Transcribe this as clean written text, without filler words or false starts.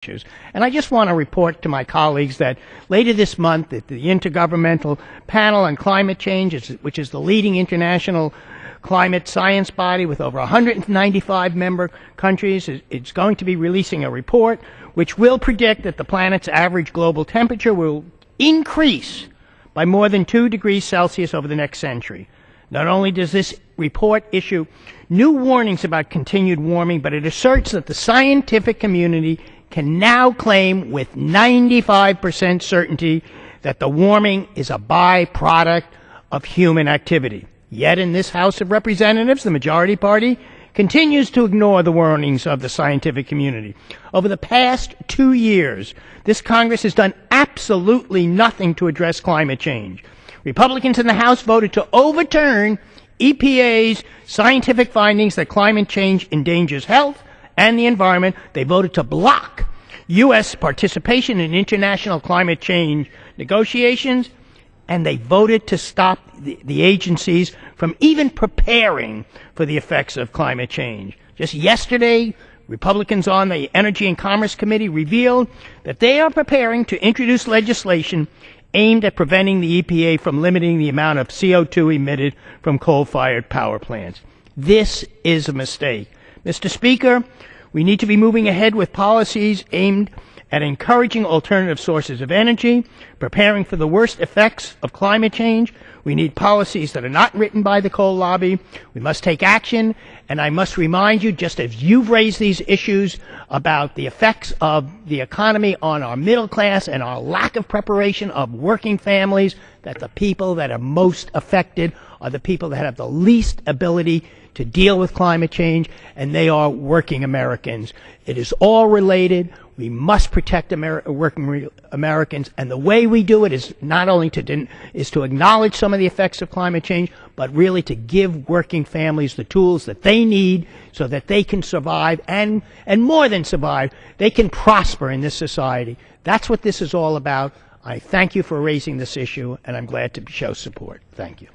issues. And I just want to report to my colleagues that later this month at the Intergovernmental Panel on Climate Change, which is the leading international climate science body with over 195 member countries, it's going to be releasing a report which will predict that the planet's average global temperature will increase by more than 2 degrees Celsius over the next century. Not only does this report issue new warnings about continued warming, but it asserts that the scientific community can now claim with 95% certainty that the warming is a byproduct of human activity. Yet in this House of Representatives, the majority party continues to ignore the warnings of the scientific community. Over the past 2 years, this Congress has done absolutely nothing to address climate change. Republicans in the House voted to overturn EPA's scientific findings that climate change endangers health and the environment. They voted to block U.S. participation in international climate change negotiations, and they voted to stop the agencies from even preparing for the effects of climate change. Just yesterday, Republicans on the Energy and Commerce Committee revealed that they are preparing to introduce legislation aimed at preventing the EPA from limiting the amount of CO2 emitted from coal-fired power plants. This is a mistake. Mr. Speaker, we need to be moving ahead with policies aimed at encouraging alternative sources of energy, preparing for the worst effects of climate change. We need policies that are not written by the coal lobby. We must take action, and I must remind you, just as you've raised these issues about the effects of the economy on our middle class and our lack of preparation of working families, that the people that are most affected are the people that have the least ability to deal with climate change, and they are working Americans. It is all related. We must protect working Americans, and the way we do it is not only to acknowledge some of the effects of climate change, but really to give working families the tools that they need so that they can survive, and more than survive, they can prosper in this society. That's what this is all about. I thank you for raising this issue, and I'm glad to show support. Thank you.